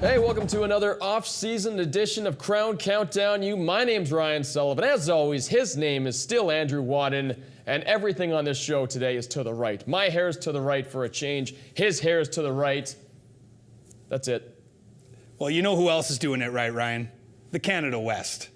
Hey, welcome to another off-season edition of Krown Countdown You. My name's Ryan Sullivan. As always, his name is still Andrew Wadden, and everything on this show today is to the right. My hair's to the right for a change. His hair's to the right. That's it. Well, you know who else is doing it right, Ryan? The Canada West.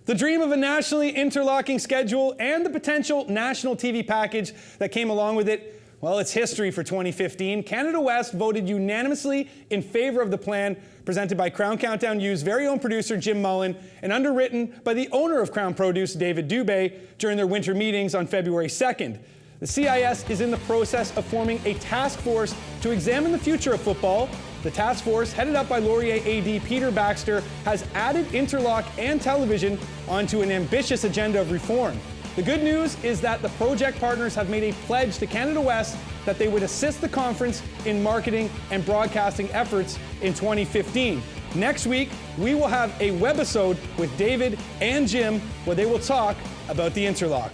The dream of a nationally interlocking schedule and the potential national TV package that came along with it, well, it's history for 2015. Canada West voted unanimously in favor of the plan presented by Krown Countdown U's very own producer, Jim Mullin, and underwritten by the owner of Krown Produce, David Dubé, during their winter meetings on February 2nd. The CIS is in the process of forming a task force to examine the future of football. The task force, headed up by Laurier AD Peter Baxter, has added interlock and television onto an ambitious agenda of reform. The good news is that the project partners have made a pledge to Canada West that they would assist the conference in marketing and broadcasting efforts in 2015. Next week, we will have a webisode with David and Jim where they will talk about the interlock.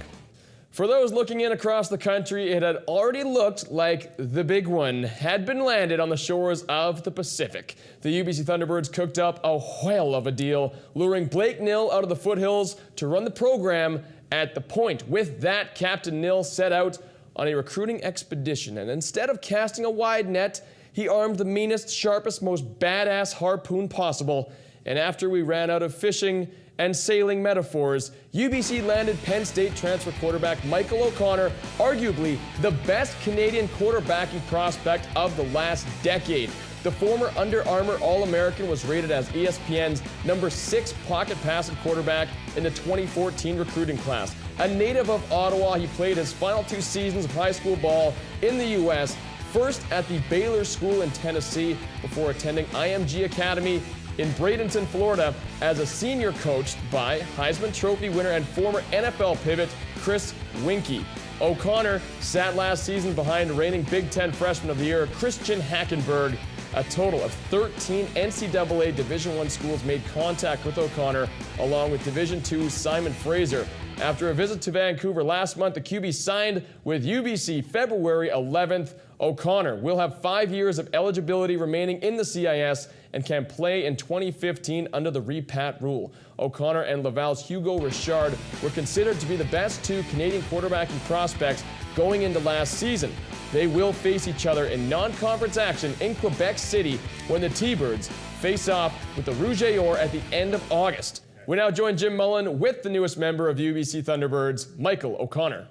For those looking in across the country, it had already looked like the big one had been landed on the shores of the Pacific. The UBC Thunderbirds cooked up a whale of a deal, luring Blake Nill out of the foothills to run the program at the point. With that, Captain Nill set out on a recruiting expedition, and instead of casting a wide net, he armed the meanest, sharpest, most badass harpoon possible. And after we ran out of fishing and sailing metaphors, UBC landed Penn State transfer quarterback Michael O'Connor, arguably the best Canadian quarterbacking prospect of the last decade. The former Under Armour All-American was rated as ESPN's number 6 pocket passing quarterback in the 2014 recruiting class. A native of Ottawa, he played his final 2 seasons of high school ball in the U.S., first at the Baylor School in Tennessee before attending IMG Academy in Bradenton, Florida, as a senior coached by Heisman Trophy winner and former NFL pivot Chris Winkie. O'Connor sat last season behind reigning Big Ten Freshman of the Year Christian Hackenberg. A total of 13 NCAA Division I schools made contact with O'Connor, along with Division II Simon Fraser. After a visit to Vancouver last month, the QB signed with UBC February 11th. O'Connor will have 5 years of eligibility remaining in the CIS and can play in 2015 under the repat rule. O'Connor and Laval's Hugo Richard were considered to be the best 2 Canadian quarterbacking prospects going into last season. They will face each other in non-conference action in Quebec City when the T-Birds face off with the Rouge et Or at the end of August. We now join Jim Mullin with the newest member of the UBC Thunderbirds, Michael O'Connor.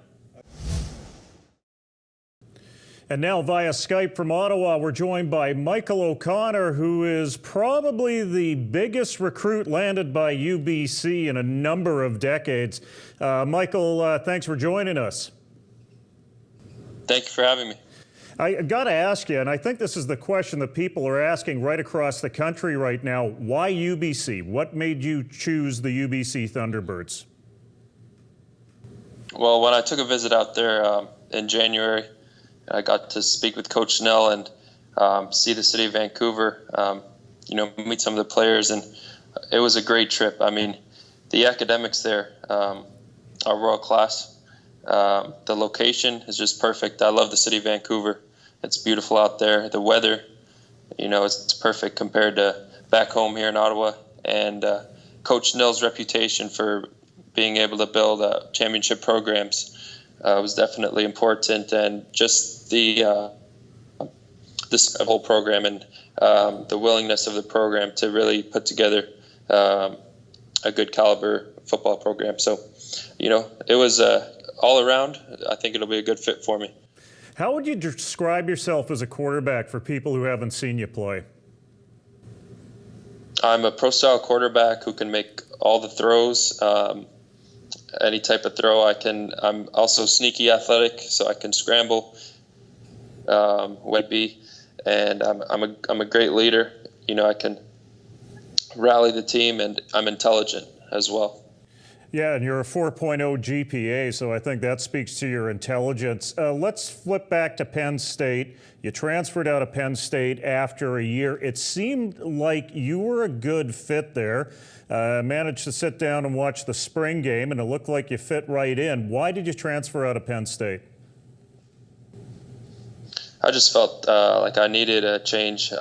And now via Skype from Ottawa, we're joined by Michael O'Connor, who is probably the biggest recruit landed by UBC in a number of decades. Michael, thanks for joining us. Thank you for having me. I got to ask you, and I think this is the question that people are asking right across the country right now, why UBC? What made you choose the UBC Thunderbirds? Well, when I took a visit out there in January, I got to speak with Coach Snell and see the city of Vancouver, meet some of the players, and it was a great trip. I mean, the academics there are world class. The location is just perfect. I love the city of Vancouver. It's beautiful out there. The weather, it's perfect compared to back home here in Ottawa. And Coach Snell's reputation for being able to build championship programs was definitely important. And just this whole program and the willingness of the program to really put together a good caliber football program. So, it was all around, I think it'll be a good fit for me. How would you describe yourself as a quarterback for people who haven't seen you play? I'm a pro-style quarterback who can make all the throws, any type of throw. I'm also sneaky athletic, so I can scramble, and I'm a great leader. I can rally the team, and I'm intelligent as well. Yeah, and you're a 4.0 GPA, so I think that speaks to your intelligence. Let's flip back to Penn State. You transferred out of Penn State after a year. It seemed like you were a good fit there. Managed to sit down and watch the spring game, and it looked like you fit right in. Why did you transfer out of Penn State? I just felt like I needed a change.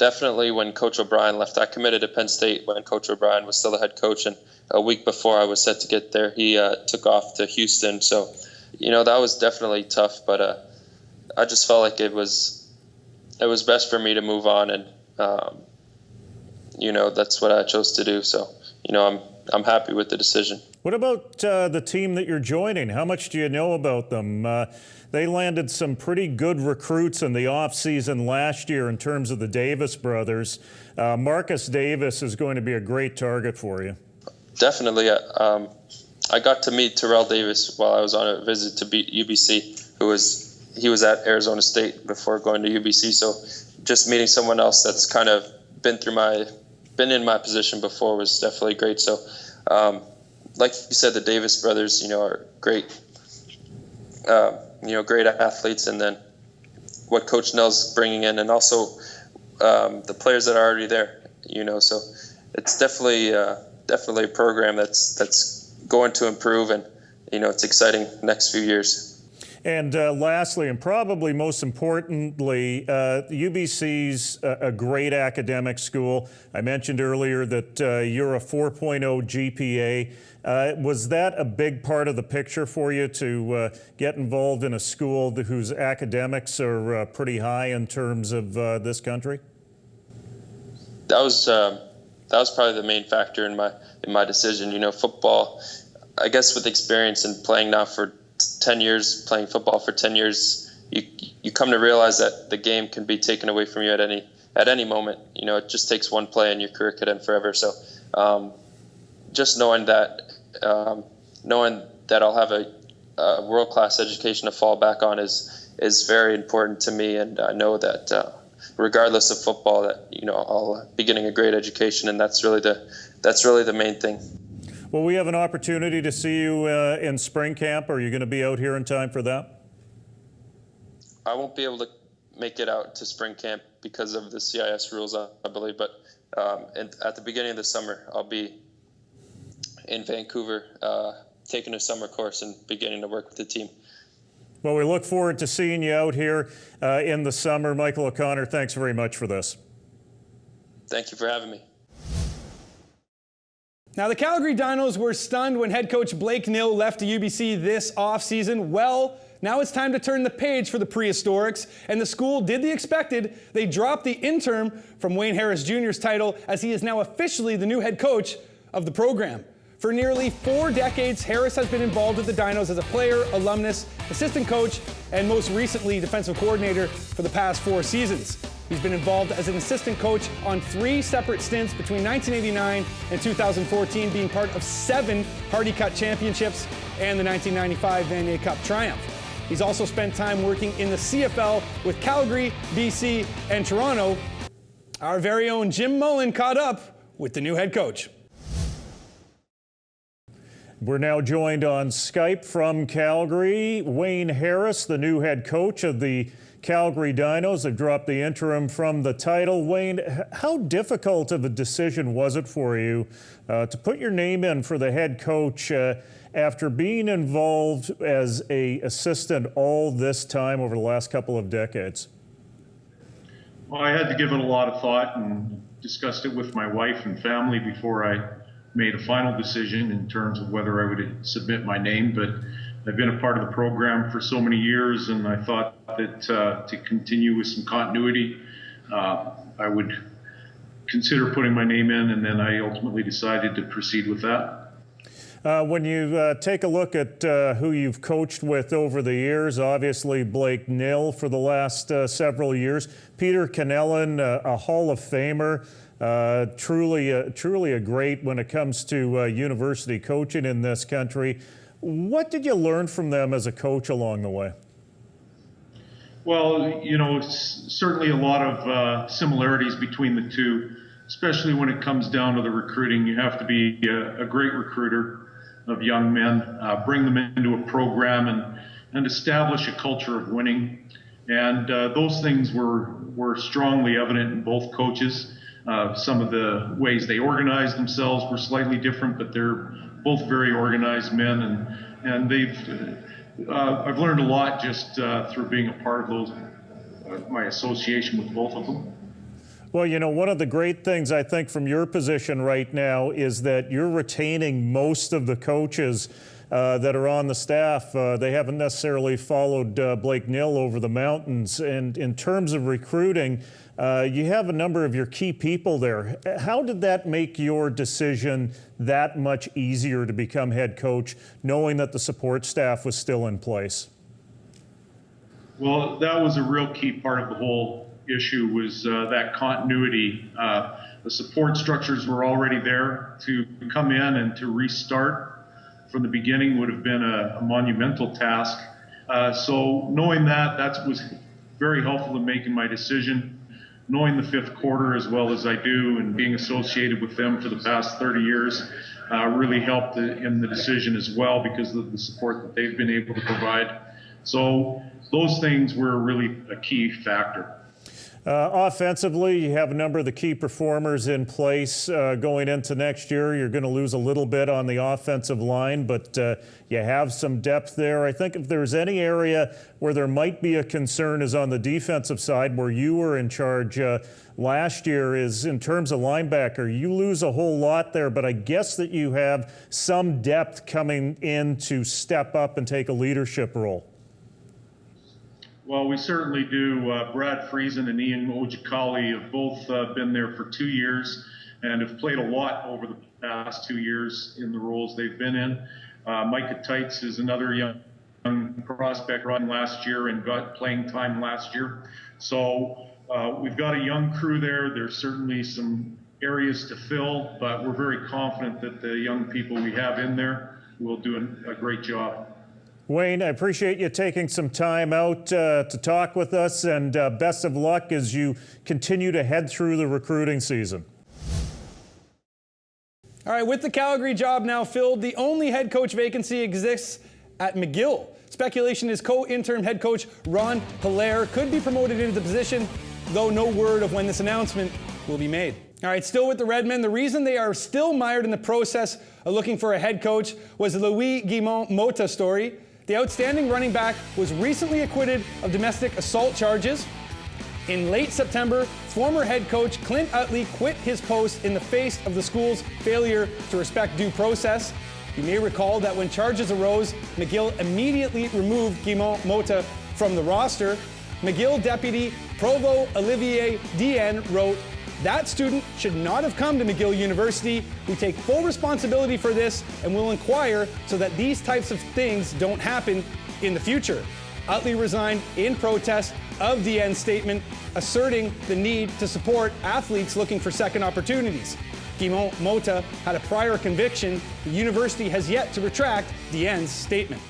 definitely when Coach O'Brien left. I committed to Penn State when Coach O'Brien was still the head coach, and a week before I was set to get there, he took off to Houston. So, that was definitely tough, but I just felt like it was best for me to move on, and that's what I chose to do. So, I'm happy with the decision. What about the team that you're joining? How much do you know about them? They landed some pretty good recruits in the offseason last year in terms of the Davis brothers. Marcus Davis is going to be a great target for you. Definitely. I got to meet Terrell Davis while I was on a visit to UBC, he was at Arizona State before going to UBC. So just meeting someone else that's kind of been in my position before was definitely great. So, like you said, the Davis brothers, are great, great athletes. And then what Coach Nell's bringing in, and also the players that are already there, so it's definitely a program that's going to improve, and, it's exciting next few years. And lastly, and probably most importantly, UBC's a great academic school. I mentioned earlier that you're a 4.0 GPA. Was that a big part of the picture for you to get involved in a school whose academics are pretty high in terms of this country? That was probably the main factor in my decision. Football, I guess, with experience and playing now for 10 years, playing football for 10 years, you come to realize that the game can be taken away from you at any moment. It just takes one play and your career could end forever. So just knowing that I'll have a world-class education to fall back on is very important to me. And I know that regardless of football, that I'll be getting a great education, and that's really the main thing. Will we have an opportunity to see you in spring camp? Are you going to be out here in time for that? I won't be able to make it out to spring camp because of the CIS rules, I believe. But at the beginning of the summer, I'll be in Vancouver taking a summer course and beginning to work with the team. Well, we look forward to seeing you out here in the summer. Michael O'Connor, thanks very much for this. Thank you for having me. Now, the Calgary Dinos were stunned when head coach Blake Nill left the UBC this offseason. Well, now it's time to turn the page for the Prehistorics, and the school did the expected. They dropped the interim from Wayne Harris Jr.'s title, as he is now officially the new head coach of the program. For nearly 4 decades, Harris has been involved with the Dinos as a player, alumnus, assistant coach, and most recently defensive coordinator for the past 4 seasons. He's been involved as an assistant coach on 3 separate stints between 1989 and 2014, being part of 7 Hardy Cup championships and the 1995 Vanier Cup triumph. He's also spent time working in the CFL with Calgary, BC, and Toronto. Our very own Jim Mullin caught up with the new head coach. We're now joined on Skype from Calgary. Wayne Harris, the new head coach of the Calgary Dinos. They've dropped the interim from the title. Wayne, how difficult of a decision was it for you to put your name in for the head coach after being involved as an assistant all this time over the last couple of decades? Well, I had to give it a lot of thought and discussed it with my wife and family before I made a final decision in terms of whether I would submit my name. But I've been a part of the program for so many years, and I thought that to continue with some continuity, I would consider putting my name in, and then I ultimately decided to proceed with that. When you take a look at who you've coached with over the years, obviously Blake Nill for the last several years, Peter Cannellan, a Hall of Famer, truly a great when it comes to university coaching in this country. What did you learn from them as a coach along the way? Well, certainly a lot of similarities between the two, especially when it comes down to the recruiting. You have to be a great recruiter of young men, bring them into a program and establish a culture of winning. And those things were strongly evident in both coaches. Some of the ways they organized themselves were slightly different, but they're both very organized men, and I've learned a lot just through being a part of my association with both of them. Well, you know, one of the great things I think from your position right now is that you're retaining most of the coaches that are on the staff. They haven't necessarily followed Blake Nill over the mountains. And in terms of recruiting, you have a number of your key people there. How did that make your decision that much easier to become head coach, knowing that the support staff was still in place? Well, that was a real key part of the whole issue, was that continuity. The support structures were already there. To come in and to restart from the beginning would have been a monumental task. So knowing that was very helpful in making my decision. Knowing the fifth quarter as well as I do and being associated with them for the past 30 years really helped in the decision as well, because of the support that they've been able to provide. So those things were really a key factor. Offensively, you have a number of the key performers in place going into next year. You're going to lose a little bit on the offensive line, but you have some depth there. I think if there's any area where there might be a concern is on the defensive side, where you were in charge last year, is in terms of linebacker. You lose a whole lot there, but I guess that you have some depth coming in to step up and take a leadership role. Well, we certainly do. Brad Friesen and Ian Ojikali have both been there for 2 years and have played a lot over the past 2 years in the roles they've been in. Micah Tights is another young prospect run last year and got playing time last year. So we've got a young crew there. There's certainly some areas to fill, but we're very confident that the young people we have in there will do a great job. Wayne, I appreciate you taking some time out to talk with us, and best of luck as you continue to head through the recruiting season. All right, with the Calgary job now filled, the only head coach vacancy exists at McGill. Speculation is co-interim head coach Ron Hilaire could be promoted into the position, though no word of when this announcement will be made. All right, still with the Redmen, the reason they are still mired in the process of looking for a head coach was the Louis Guimont-Mota story. The outstanding running back was recently acquitted of domestic assault charges. In late September, former head coach Clint Utley quit his post in the face of the school's failure to respect due process. You may recall that when charges arose, McGill immediately removed Guimont-Mota from the roster. McGill deputy Provost Olivier Dien wrote, "That student should not have come to McGill University. We take full responsibility for this and will inquire so that these types of things don't happen in the future." Utley resigned in protest of Dien's statement, asserting the need to support athletes looking for second opportunities. Guimont-Mota had a prior conviction. The university has yet to retract Dien's statement.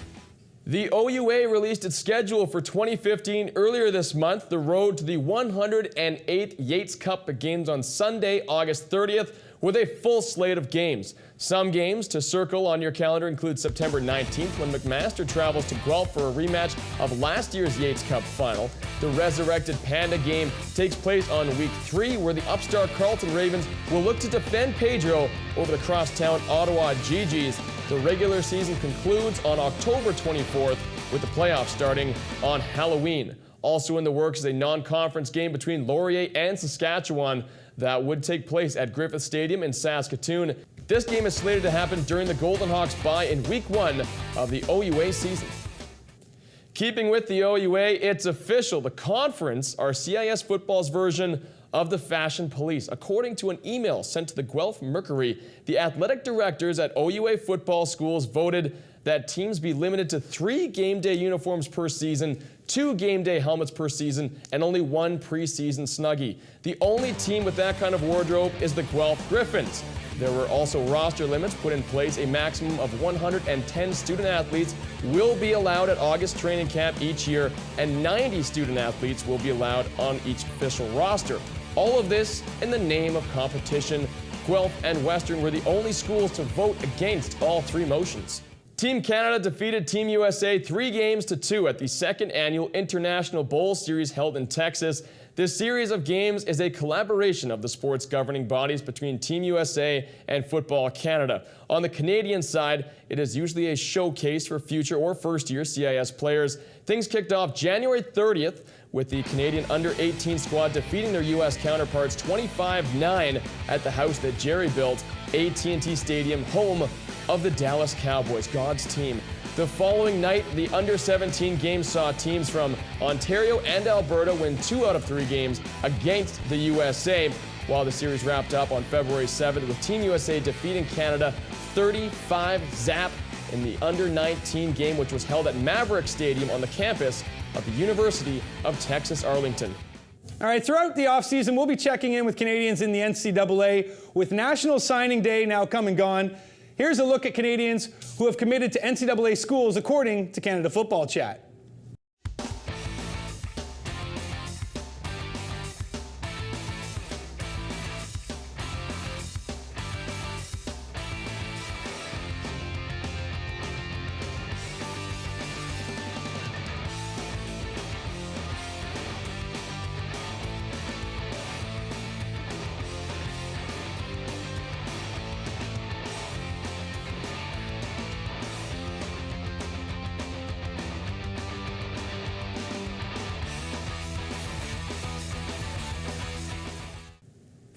The OUA released its schedule for 2015 earlier this month. The road to the 108th Yates Cup begins on Sunday, August 30th, with a full slate of games. Some games to circle on your calendar include September 19th, when McMaster travels to Guelph for a rematch of last year's Yates Cup final. The resurrected Panda game takes place on week 3, where the upstart Carleton Ravens will look to defend Pedro over the crosstown Ottawa GGs. The regular season concludes on October 24th, with the playoffs starting on Halloween. Also in the works is a non-conference game between Laurier and Saskatchewan that would take place at Griffith Stadium in Saskatoon. This game is slated to happen during the Golden Hawks bye in week 1 of the OUA season. Keeping with the OUA, it's official. The conference are CIS football's version of the Fashion Police. According to an email sent to the Guelph Mercury, the athletic directors at OUA football schools voted that teams be limited to 3 game day uniforms per season, 2 game day helmets per season, and only 1 preseason Snuggie. The only team with that kind of wardrobe is the Guelph Griffins. There were also roster limits put in place. A maximum of 110 student athletes will be allowed at August training camp each year, and 90 student athletes will be allowed on each official roster. All of this in the name of competition. Guelph and Western were the only schools to vote against all 3 motions. Team Canada defeated Team USA 3-2 at the 2nd annual International Bowl Series held in Texas. This series of games is a collaboration of the sport's governing bodies between Team USA and Football Canada. On the Canadian side, it is usually a showcase for future or first-year CIS players. Things kicked off January 30th with the Canadian under-18 squad defeating their U.S. counterparts 25-9 at the house that Jerry built, AT&T Stadium, home of the Dallas Cowboys, God's team. The following night, the under-17 game saw teams from Ontario and Alberta win 2 out of 3 games against the USA, while the series wrapped up on February 7th with Team USA defeating Canada 35-0 in the under-19 game, which was held at Maverick Stadium on the campus of the University of Texas Arlington. All right, throughout the offseason, we'll be checking in with Canadians in the NCAA. With National Signing Day now come and gone, here's a look at Canadians who have committed to NCAA schools according to Canada Football Chat.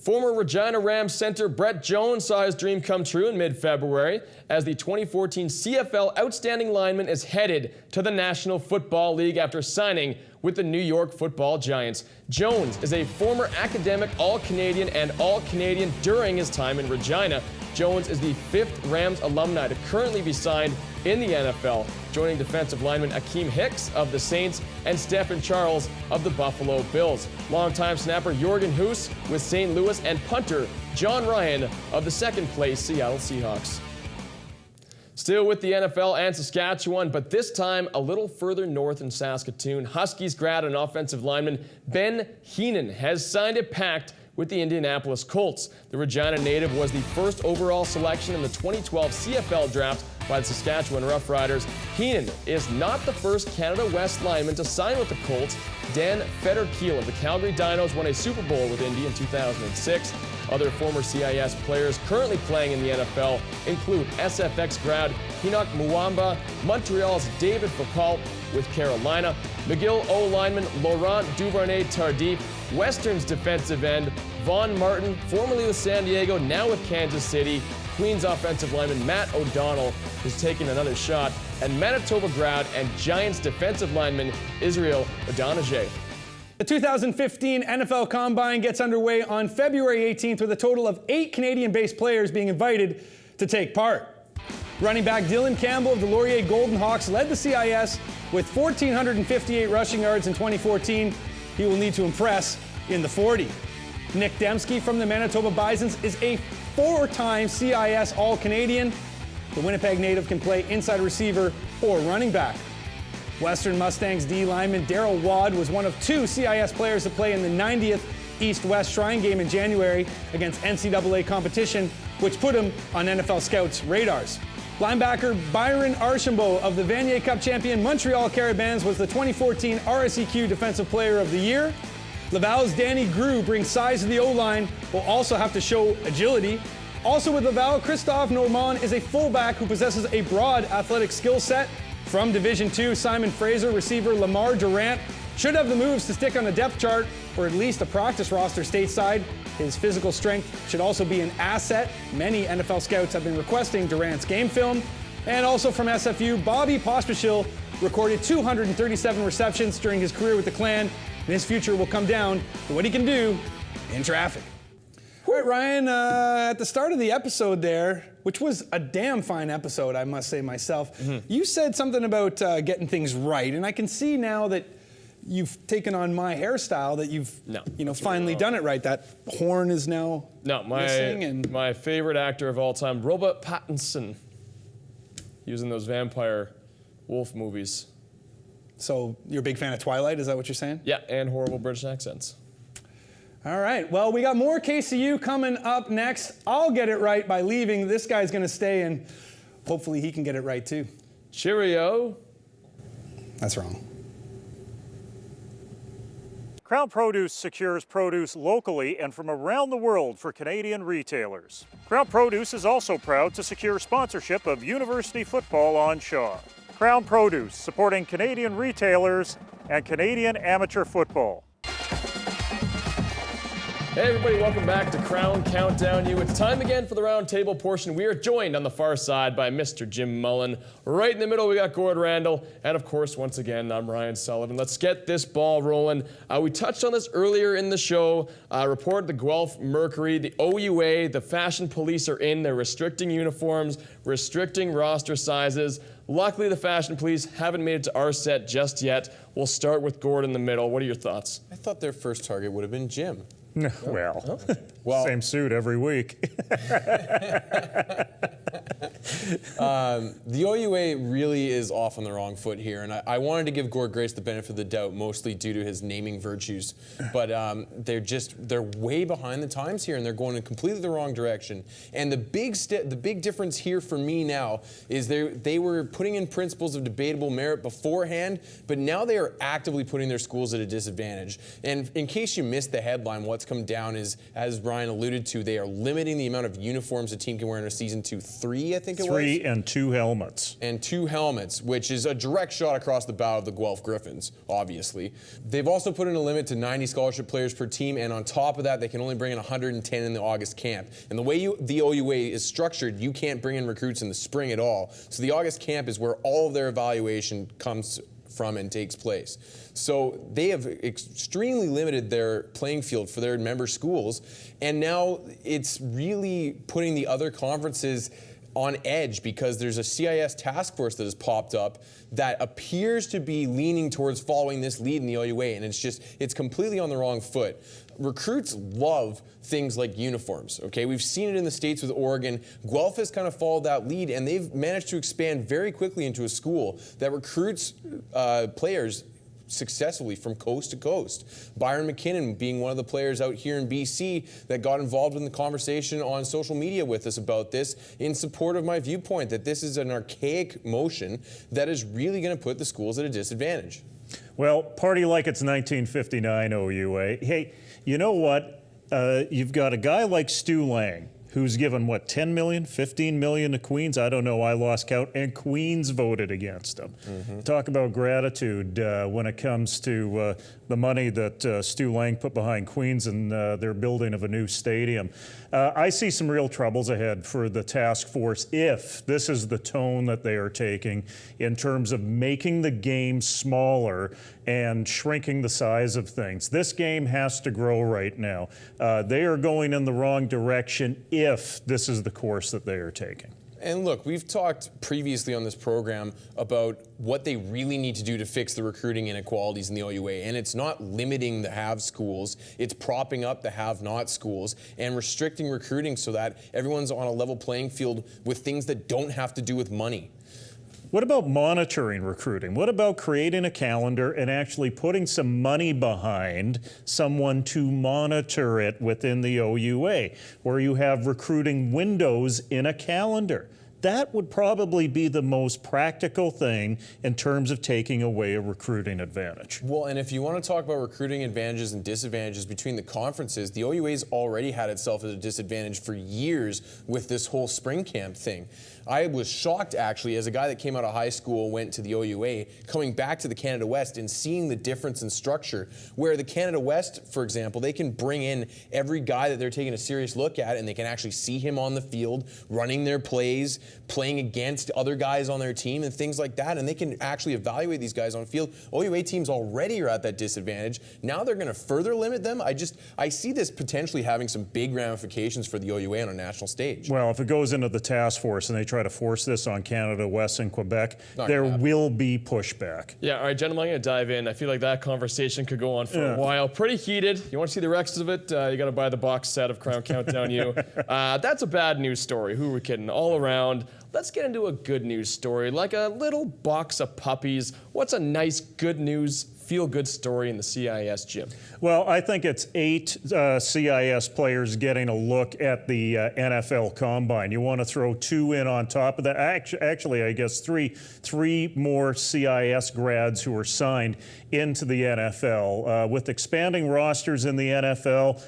Former Regina Rams center Brett Jones saw his dream come true in mid-February as the 2014 CFL Outstanding Lineman is headed to the National Football League after signing with the New York Football Giants. Jones is a former academic All-Canadian and All-Canadian during his time in Regina. Jones is the 5th Rams alumni to currently be signed in the NFL, joining defensive lineman Akeem Hicks of the Saints and Stephen Charles of the Buffalo Bills. Longtime snapper Jorgen Huss with St. Louis and punter John Ryan of the second-place Seattle Seahawks. Still with the NFL and Saskatchewan, but this time a little further north in Saskatoon, Huskies grad and offensive lineman Ben Heenan has signed a pact with the Indianapolis Colts. The Regina native was the first overall selection in the 2012 CFL draft by the Saskatchewan Roughriders. Heenan is not the first Canada West lineman to sign with the Colts. Dan Federkiel of the Calgary Dinos won a Super Bowl with Indy in 2006. Other former CIS players currently playing in the NFL include SFX grad Enoch Muamba, Montreal's David Foucault with Carolina, McGill O lineman Laurent Duvernay-Tardif, Western's defensive end Vaughn Martin, formerly with San Diego, now with Kansas City, Queens offensive lineman Matt O'Donnell, who's taking another shot, and Manitoba grad and Giants defensive lineman Israel Adonijay. The 2015 NFL Combine gets underway on February 18th with a total of 8 Canadian-based players being invited to take part. Running back Dylan Campbell of the Laurier Golden Hawks led the CIS with 1,458 rushing yards in 2014. He will need to impress in the 40. Nick Dembski from the Manitoba Bisons is a 4-time CIS All-Canadian. The Winnipeg native can play inside receiver or running back. Western Mustangs D lineman Darryl Wad was one of 2 CIS players to play in the 90th East-West Shrine game in January against NCAA competition, which put him on NFL scouts' radars. Linebacker Byron Archambault of the Vanier Cup champion Montreal Carabins was the 2014 RSEQ Defensive Player of the Year. Laval's Danny Grew brings size to the O-line, will also have to show agility. Also with Laval, Christophe Normand is a fullback who possesses a broad athletic skill set. From Division II, Simon Fraser receiver Lamar Durant should have the moves to stick on the depth chart or at least a practice roster stateside. His physical strength should also be an asset. Many NFL scouts have been requesting Durant's game film. And also from SFU, Bobby Pospisil recorded 237 receptions during his career with the Clan, and his future will come down to what he can do in traffic. All right, Ryan, at the start of the episode there, which was a damn fine episode, I must say myself, you said something about getting things right, and I can see now that you've taken on my hairstyle that you've finally done it right. That horn is now missing. And my favorite actor of all time, Robert Pattinson, using those vampire wolf movies. So you're a big fan of Twilight, is that what you're saying? Yeah, and horrible British accents. All right, well, we got more KCU coming up next. I'll get it right by leaving. This guy's going to stay, and hopefully he can get it right too. Cheerio. That's wrong. Krown Produce secures produce locally and from around the world for Canadian retailers. Krown Produce is also proud to secure sponsorship of University football on Shaw. Krown Produce, supporting Canadian retailers and Canadian amateur football. Hey everybody, welcome back to Krown Countdown U. It's time again for the Roundtable portion. We are joined on the far side by Mr. Jim Mullin. Right in the middle, we got Gord Randall. And of course, once again, I'm Ryan Sullivan. Let's get this ball rolling. We touched on this earlier in the show. Reported the Guelph Mercury, the OUA, the fashion police are in. They're restricting uniforms, restricting roster sizes. Luckily, the fashion police haven't made it to our set just yet. We'll start with Gord in the middle. What are your thoughts? I thought their first target would have been Jim. Well, same suit every week. The OUA really is off on the wrong foot here, and I wanted to give Gord Grace the benefit of the doubt, mostly due to his naming virtues. But they're way behind the times here, and they're going in completely the wrong direction. And the big difference here for me now is they were putting in principles of debatable merit beforehand, but now they are actively putting their schools at a disadvantage. And in case you missed the headline, what's come down is, as Brian alluded to, they are limiting the amount of uniforms a team can wear in a season to 3, I think it was. 3 and 2 helmets. And 2 helmets, which is a direct shot across the bow of the Guelph Griffins, obviously. They've also put in a limit to 90 scholarship players per team, and on top of that, they can only bring in 110 in the August camp. And the way the OUA is structured, you can't bring in recruits in the spring at all. So the August camp is where all of their evaluation comes from and takes place. So they have extremely limited their playing field for their member schools, and now it's really putting the other conferences on edge because there's a CIS task force that has popped up that appears to be leaning towards following this lead in the OUA, and it's completely on the wrong foot. Recruits love things like uniforms, okay? We've seen it in the States with Oregon. Guelph has kind of followed that lead, and they've managed to expand very quickly into a school that recruits players successfully from coast to coast. Byron McKinnon being one of the players out here in BC that got involved in the conversation on social media with us about this in support of my viewpoint that this is an archaic motion that is really going to put the schools at a disadvantage. Well, party like it's 1959, OUA. Hey, you know what? You've got a guy like Stu Lang, who's given, what, 10 million, 15 million to Queens? I don't know, I lost count, and Queens voted against him. Talk about gratitude when it comes to the money that Stu Lang put behind Queens and their building of a new stadium. I see some real troubles ahead for the task force if this is the tone that they are taking in terms of making the game smaller and shrinking the size of things. This game has to grow right now. They are going in the wrong direction if this is the course that they are taking. And look, we've talked previously on this program about what they really need to do to fix the recruiting inequalities in the OUA. And it's not limiting the have schools, it's propping up the have-not schools and restricting recruiting so that everyone's on a level playing field with things that don't have to do with money. What about monitoring recruiting? What about creating a calendar and actually putting some money behind someone to monitor it within the OUA, where you have recruiting windows in a calendar? That would probably be the most practical thing in terms of taking away a recruiting advantage. Well, and if you want to talk about recruiting advantages and disadvantages between the conferences, the OUA's already had itself at a disadvantage for years with this whole spring camp thing. I was shocked, actually, as a guy that came out of high school, went to the OUA, coming back to the Canada West and seeing the difference in structure, where the Canada West, for example, they can bring in every guy that they're taking a serious look at, and they can actually see him on the field, running their plays, playing against other guys on their team and things like that, and they can actually evaluate these guys on field. OUA teams already are at that disadvantage. Now they're going to further limit them. I see this potentially having some big ramifications for the OUA on a national stage. Well, if it goes into the task force and they try to force this on Canada West and Quebec, there will be pushback. Yeah, all right, gentlemen, I'm going to dive in. I feel like that conversation could go on for a while. Pretty heated. You want to see the rest of it? You got to buy the box set of Krown Countdown U. That's a bad news story. Who are we kidding? All around. Let's get into a good news story, like a little box of puppies. What's a nice, good news, feel-good story in the CIS, Jim? Well, I think it's 8 CIS players getting a look at the NFL Combine. You want to throw 2 in on top of that. Actually, I guess 3 more CIS grads who are signed into the NFL. With expanding rosters in the NFL,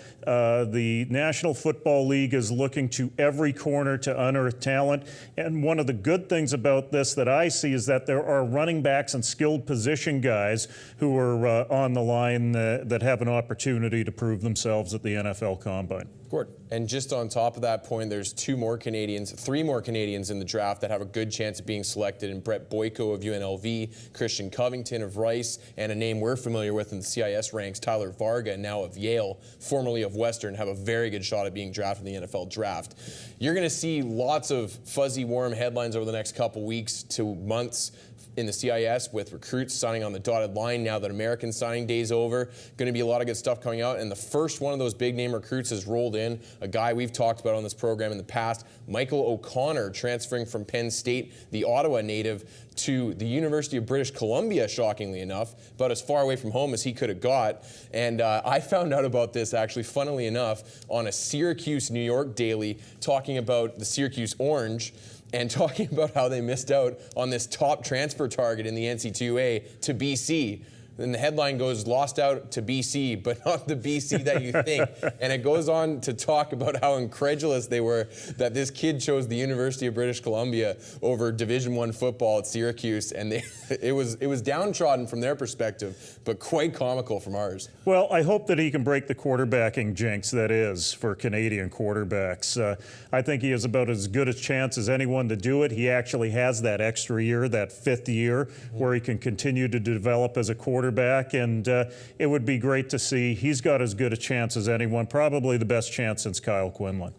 the National Football League is looking to every corner to unearth talent. And one of the good things about this that I see is that there are running backs and skilled position guys who are on the line that have an opportunity to prove themselves at the NFL Combine. Gordon. And just on top of that point, there's three more Canadians in the draft that have a good chance of being selected, in Brett Boyko of UNLV, Christian Covington of Rice, and a name we're familiar with in the CIS ranks, Tyler Varga, now of Yale, formerly of Western, have a very good shot at being drafted in the NFL draft. You're going to see lots of fuzzy, warm headlines over the next couple weeks to months in the CIS with recruits signing on the dotted line now that American signing day is over. Going to be a lot of good stuff coming out. And the first one of those big name recruits has rolled in, a guy we've talked about on this program in the past, Michael O'Connor, transferring from Penn State, the Ottawa native, to the University of British Columbia, shockingly enough, about as far away from home as he could have got. And I found out about this, actually, funnily enough, on a Syracuse, New York daily, talking about the Syracuse Orange, and talking about how they missed out on this top transfer target in the NC2A to BC. Then the headline goes, lost out to BC, but not the BC that you think. And it goes on to talk about how incredulous they were that this kid chose the University of British Columbia over Division I football at Syracuse. And it was downtrodden from their perspective, but quite comical from ours. Well, I hope that he can break the quarterbacking jinx that is for Canadian quarterbacks. I think he has about as good a chance as anyone to do it. He actually has that extra year, that fifth year, where he can continue to develop as a quarterback, and it would be great to see. He's got as good a chance as anyone, probably the best chance since Kyle Quinlan.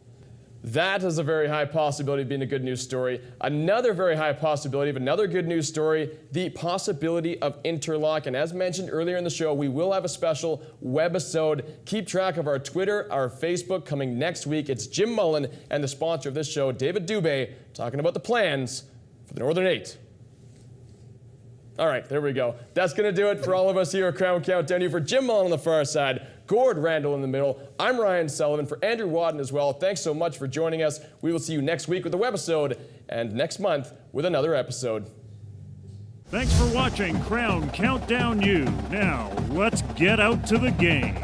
That is a very high possibility of being a good news story. Another very high possibility of another good news story, the possibility of Interlock. And as mentioned earlier in the show, we will have a special webisode. Keep track of our Twitter, our Facebook coming next week. It's Jim Mullin and the sponsor of this show, David Dubé, talking about the plans for the Northern Eight. All right, there we go. That's going to do it for all of us here at Krown Countdown. You for Jim Mullin on the far side, Gord Randall in the middle. I'm Ryan Sullivan for Andrew Wadden as well. Thanks so much for joining us. We will see you next week with a webisode and next month with another episode. Thanks for watching Krown Countdown U. Now, let's get out to the game.